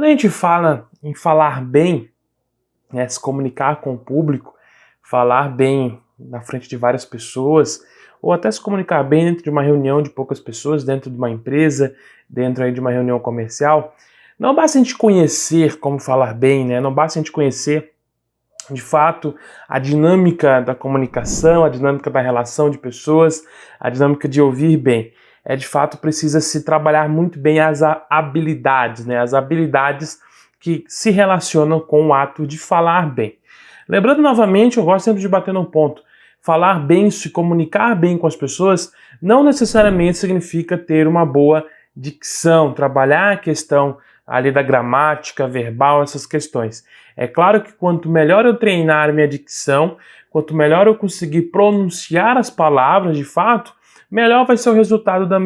Quando a gente fala em falar bem, né, se comunicar com o público, falar bem na frente de várias pessoas, ou até se comunicar bem dentro de uma reunião de poucas pessoas, dentro de uma empresa, dentro aí de uma reunião comercial, não basta a gente conhecer como falar bem, né? Não basta a gente conhecer de fato a dinâmica da comunicação, a dinâmica da relação de pessoas, a dinâmica de ouvir bem. De fato precisa se trabalhar muito bem as habilidades, né? As habilidades que se relacionam com o ato de falar bem. Lembrando novamente, eu gosto sempre de bater num ponto. Falar bem, se comunicar bem com as pessoas, não necessariamente significa ter uma boa dicção, trabalhar a questão ali da gramática, verbal, essas questões. É claro que quanto melhor eu treinar minha dicção, quanto melhor eu conseguir pronunciar as palavras de fato, melhor vai ser o resultado da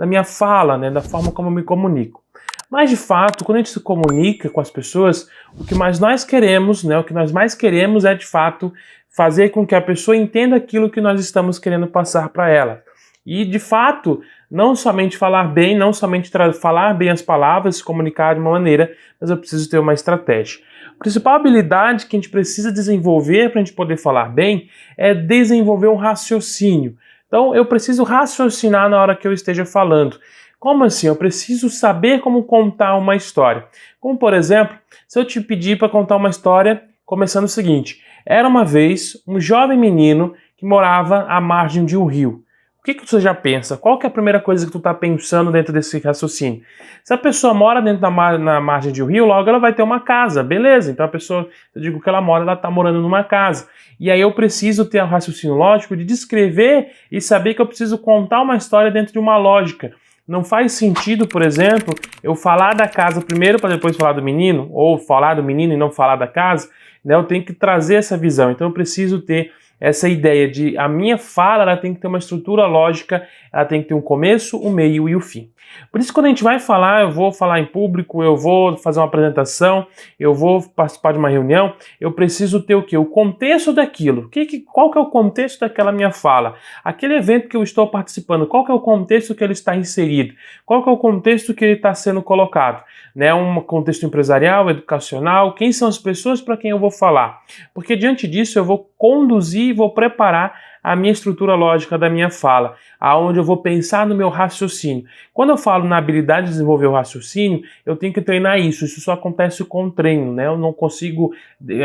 minha fala, né, da forma como eu me comunico. Mas de fato, quando a gente se comunica com as pessoas, o que mais nós queremos, né, o que nós mais queremos é de fato fazer com que a pessoa entenda aquilo que nós estamos querendo passar para ela. E de fato, não somente falar bem, não somente falar bem as palavras, se comunicar de uma maneira, mas eu preciso ter uma estratégia. A principal habilidade que a gente precisa desenvolver para a gente poder falar bem é desenvolver um raciocínio. Então, eu preciso raciocinar na hora que eu esteja falando. Como assim? Eu preciso saber como contar uma história. Como, por exemplo, se eu te pedir para contar uma história começando o seguinte: era uma vez um jovem menino que morava à margem de um rio. O que você já pensa? Qual que é a primeira coisa que tu está pensando dentro desse raciocínio? Se a pessoa mora dentro na margem de um rio, logo ela vai ter uma casa, beleza? Então a pessoa, eu digo que ela mora, ela está morando numa casa. E aí eu preciso ter um raciocínio lógico de descrever e saber que eu preciso contar uma história dentro de uma lógica. Não faz sentido, por exemplo, eu falar da casa primeiro para depois falar do menino, ou falar do menino e não falar da casa, né? Eu tenho que trazer essa visão. Então eu preciso ter essa ideia de a minha fala, ela tem que ter uma estrutura lógica, ela tem que ter um começo, um meio e o fim. Por isso, quando a gente vai falar, eu vou falar em público, eu vou fazer uma apresentação, eu vou participar de uma reunião, eu preciso ter o quê? O contexto daquilo. Qual que é o contexto daquela minha fala? Aquele evento que eu estou participando, qual que é o contexto que ele está inserido? Qual que é o contexto que ele está sendo colocado? Né? Um contexto empresarial, educacional, quem são as pessoas para quem eu vou falar? Porque diante disso eu vou conduzir, vou preparar a minha estrutura lógica da minha fala, aonde eu vou pensar no meu raciocínio. Quando eu falo na habilidade de desenvolver o raciocínio, eu tenho que treinar isso. Isso só acontece com treino, né? Eu não consigo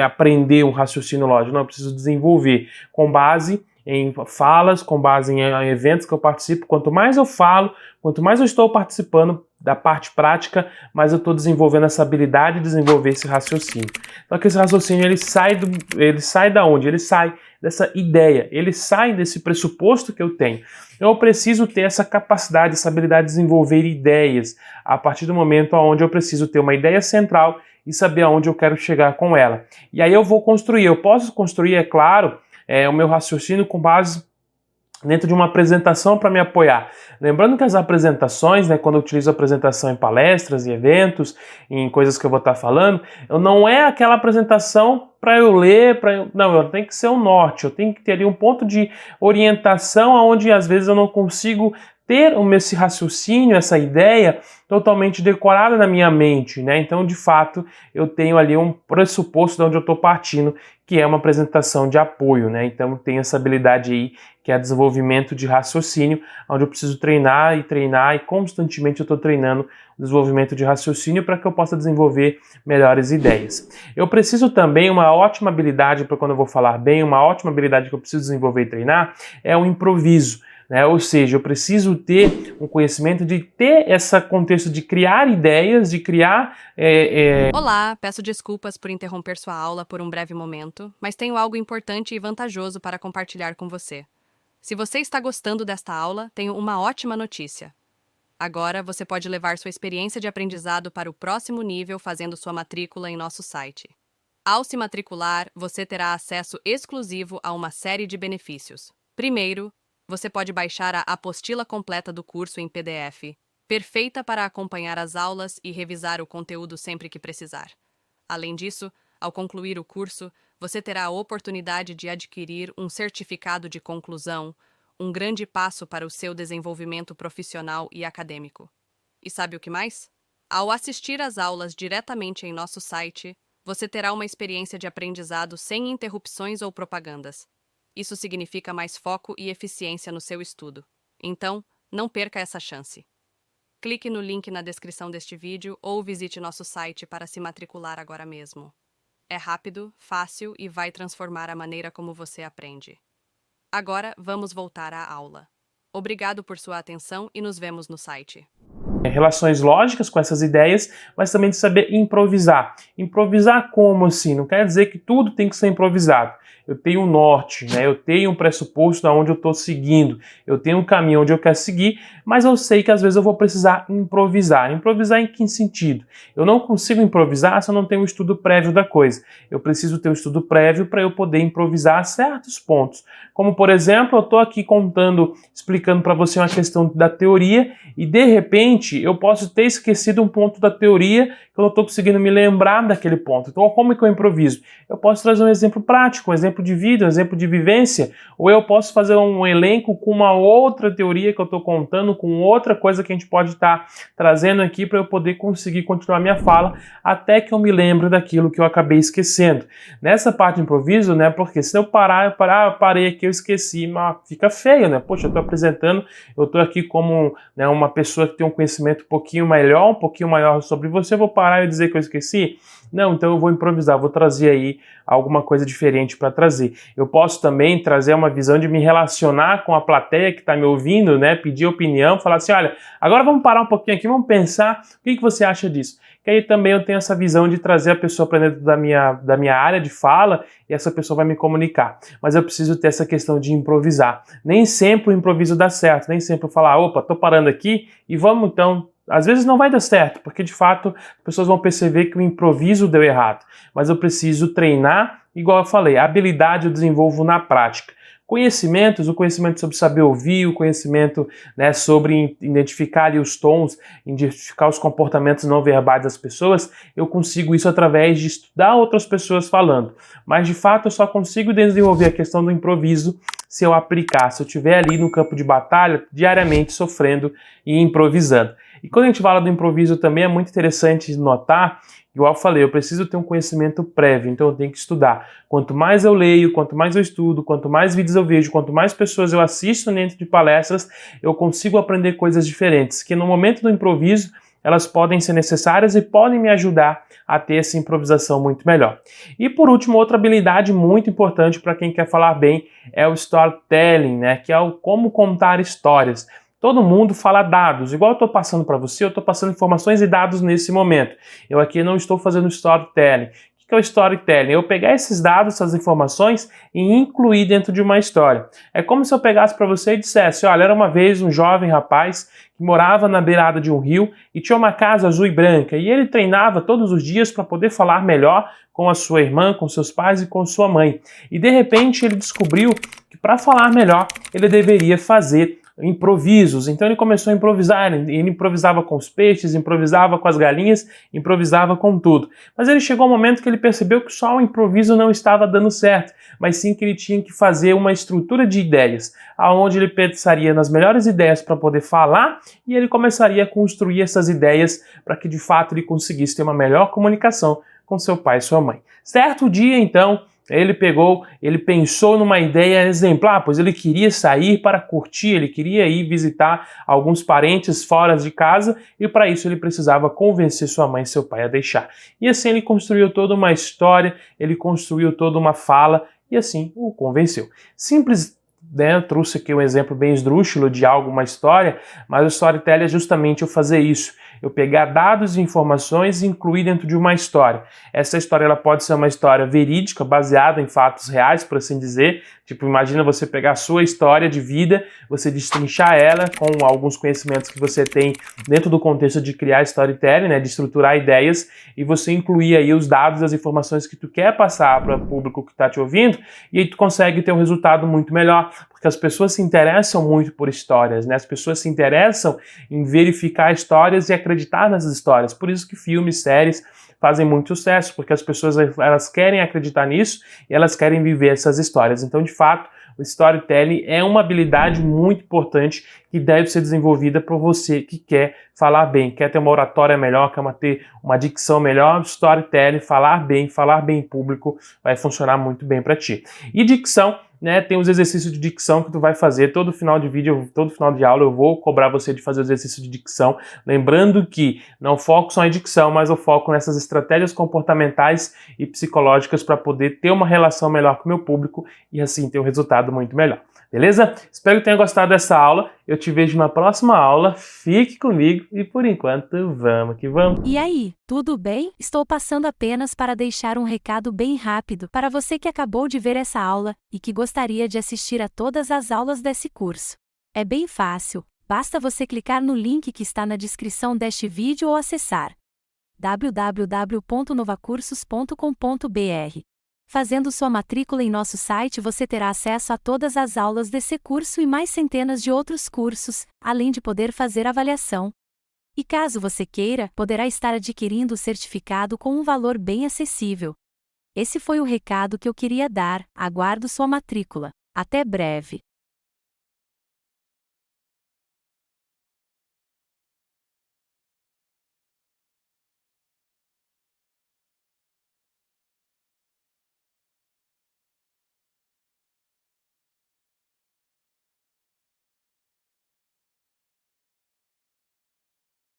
aprender um raciocínio lógico, não, eu preciso desenvolver com base em falas, com base em eventos que eu participo. Quanto mais eu falo, quanto mais eu estou participando da parte prática, mais eu estou desenvolvendo essa habilidade de desenvolver esse raciocínio. Só que esse raciocínio, ele sai da onde? Ele sai dessa ideia, ele sai desse pressuposto que eu tenho. Eu preciso ter essa capacidade, essa habilidade de desenvolver ideias a partir do momento onde eu preciso ter uma ideia central e saber aonde eu quero chegar com ela. E aí eu vou construir, eu posso construir, é claro, o meu raciocínio com base dentro de uma apresentação para me apoiar. Lembrando que as apresentações, né, quando eu utilizo apresentação em palestras, em eventos, em coisas que eu vou estar falando, não é aquela apresentação para eu ler, não, eu tenho que ser um norte, eu tenho que ter ali um ponto de orientação onde às vezes eu não consigo ter esse raciocínio, essa ideia totalmente decorada na minha mente, né? Então, de fato, eu tenho ali um pressuposto de onde eu estou partindo, que é uma apresentação de apoio, né? Então, eu tenho essa habilidade aí, que é desenvolvimento de raciocínio, onde eu preciso treinar e constantemente eu estou treinando o desenvolvimento de raciocínio para que eu possa desenvolver melhores ideias. Eu preciso também, uma ótima habilidade para quando eu vou falar bem, uma ótima habilidade que eu preciso desenvolver e treinar é o improviso. Né? Ou seja, eu preciso ter um conhecimento de ter esse contexto de criar ideias, de criar... Olá, peço desculpas por interromper sua aula por um breve momento, mas tenho algo importante e vantajoso para compartilhar com você. Se você está gostando desta aula, tenho uma ótima notícia. Agora você pode levar sua experiência de aprendizado para o próximo nível fazendo sua matrícula em nosso site. Ao se matricular, você terá acesso exclusivo a uma série de benefícios. Primeiro, você pode baixar a apostila completa do curso em PDF, perfeita para acompanhar as aulas e revisar o conteúdo sempre que precisar. Além disso, ao concluir o curso, você terá a oportunidade de adquirir um certificado de conclusão, um grande passo para o seu desenvolvimento profissional e acadêmico. E sabe o que mais? Ao assistir às aulas diretamente em nosso site, você terá uma experiência de aprendizado sem interrupções ou propagandas. Isso significa mais foco e eficiência no seu estudo. Então, não perca essa chance. Clique no link na descrição deste vídeo ou visite nosso site para se matricular agora mesmo. É rápido, fácil e vai transformar a maneira como você aprende. Agora, vamos voltar à aula. Obrigado por sua atenção e nos vemos no site. Relações lógicas com essas ideias, mas também de saber improvisar. Improvisar como assim? Não quer dizer que tudo tem que ser improvisado. Eu tenho um norte, né? Eu tenho um pressuposto de onde eu estou seguindo, eu tenho um caminho onde eu quero seguir, mas eu sei que às vezes eu vou precisar improvisar. Improvisar em que sentido? Eu não consigo improvisar se eu não tenho um estudo prévio da coisa. Eu preciso ter um estudo prévio para eu poder improvisar certos pontos. Como, por exemplo, eu estou aqui explicando para você uma questão da teoria e, de repente, eu posso ter esquecido um ponto da teoria que eu não estou conseguindo me lembrar daquele ponto. Então, como é que eu improviso? Eu posso trazer um exemplo prático, um exemplo de vida, um exemplo de vivência, ou eu posso fazer um elenco com uma outra teoria que eu estou contando, com outra coisa que a gente pode estar trazendo aqui para eu poder conseguir continuar minha fala até que eu me lembre daquilo que eu acabei esquecendo. Nessa parte de improviso, né, porque se eu parei aqui, eu esqueci, mas fica feio, né? Poxa, eu estou apresentando, eu estou aqui como, né, uma pessoa que tem um conhecimento um pouquinho melhor, um pouquinho maior sobre você, eu vou parar e dizer que eu esqueci? Não, então eu vou improvisar, vou trazer aí alguma coisa diferente para trazer. Eu posso também trazer uma visão de me relacionar com a plateia que está me ouvindo, né? Pedir opinião, falar assim, olha, agora vamos parar um pouquinho aqui, vamos pensar, o que você acha disso? Que aí também eu tenho essa visão de trazer a pessoa para dentro da minha área de fala e essa pessoa vai me comunicar. Mas eu preciso ter essa questão de improvisar. Nem sempre o improviso dá certo, nem sempre eu falar, opa, tô parando aqui e vamos então. Às vezes não vai dar certo, porque de fato as pessoas vão perceber que o improviso deu errado. Mas eu preciso treinar, igual eu falei, a habilidade eu desenvolvo na prática. Conhecimentos, o conhecimento sobre saber ouvir, o conhecimento, né, sobre identificar ali os tons, identificar os comportamentos não verbais das pessoas, eu consigo isso através de estudar outras pessoas falando. Mas de fato eu só consigo desenvolver a questão do improviso se eu aplicar, se eu estiver ali no campo de batalha, diariamente sofrendo e improvisando. E quando a gente fala do improviso também é muito interessante notar, igual eu falei, eu preciso ter um conhecimento prévio, então eu tenho que estudar. Quanto mais eu leio, quanto mais eu estudo, quanto mais vídeos eu vejo, quanto mais pessoas eu assisto dentro de palestras, eu consigo aprender coisas diferentes, que no momento do improviso elas podem ser necessárias e podem me ajudar a ter essa improvisação muito melhor. E por último, outra habilidade muito importante para quem quer falar bem é o storytelling, né? Que é o como contar histórias. Todo mundo fala dados, igual eu estou passando para você, eu estou passando informações e dados nesse momento. Eu aqui não estou fazendo storytelling. O que é o storytelling? Eu pegar esses dados, essas informações e incluir dentro de uma história. É como se eu pegasse para você e dissesse, olha, era uma vez um jovem rapaz que morava na beirada de um rio e tinha uma casa azul e branca e ele treinava todos os dias para poder falar melhor com a sua irmã, com seus pais e com sua mãe. E de repente ele descobriu que para falar melhor ele deveria fazer improvisos, então ele começou a improvisar, ele improvisava com os peixes, improvisava com as galinhas, improvisava com tudo. Mas ele chegou ao momento que ele percebeu que só o improviso não estava dando certo, mas sim que ele tinha que fazer uma estrutura de ideias, aonde ele pensaria nas melhores ideias para poder falar e ele começaria a construir essas ideias para que de fato ele conseguisse ter uma melhor comunicação com seu pai e sua mãe. Certo dia, então, ele pensou numa ideia exemplar, pois ele queria sair para curtir, ele queria ir visitar alguns parentes fora de casa e para isso ele precisava convencer sua mãe e seu pai a deixar. E assim ele construiu toda uma história, ele construiu toda uma fala e assim o convenceu. Simples, né? Eu trouxe aqui um exemplo bem esdrúxulo de algo, uma história, mas o storytelling é justamente eu fazer isso. Eu pegar dados e informações e incluir dentro de uma história. Essa história ela pode ser uma história verídica, baseada em fatos reais, por assim dizer. Tipo, imagina você pegar a sua história de vida, você destrinchar ela com alguns conhecimentos que você tem dentro do contexto de criar storytelling, né, de estruturar ideias, e você incluir aí os dados, as informações que tu quer passar para o público que está te ouvindo, e aí tu consegue ter um resultado muito melhor, porque as pessoas se interessam muito por histórias, né? As pessoas se interessam em verificar histórias e acreditar nas histórias. Por isso que filmes, séries fazem muito sucesso, porque as pessoas elas querem acreditar nisso e elas querem viver essas histórias. Então, de fato, o storytelling é uma habilidade muito importante que deve ser desenvolvida para você que quer falar bem, quer ter uma oratória melhor, quer ter uma dicção melhor. Storytelling, falar bem em público vai funcionar muito bem para ti. E dicção, né, tem os exercícios de dicção que tu vai fazer todo final de vídeo, todo final de aula eu vou cobrar você de fazer o exercício de dicção, lembrando que não foco só em dicção, mas eu foco nessas estratégias comportamentais e psicológicas para poder ter uma relação melhor com o meu público e assim ter um resultado muito melhor. Beleza? Espero que tenha gostado dessa aula. Eu te vejo na próxima aula. Fique comigo e por enquanto vamos que vamos. E aí, tudo bem? Estou passando apenas para deixar um recado bem rápido para você que acabou de ver essa aula e que gostaria de assistir a todas as aulas desse curso. É bem fácil, basta você clicar no link que está na descrição deste vídeo ou acessar www.novacursos.com.br. Fazendo sua matrícula em nosso site você terá acesso a todas as aulas desse curso e mais centenas de outros cursos, além de poder fazer avaliação. E caso você queira, poderá estar adquirindo o certificado com um valor bem acessível. Esse foi o recado que eu queria dar, aguardo sua matrícula. Até breve!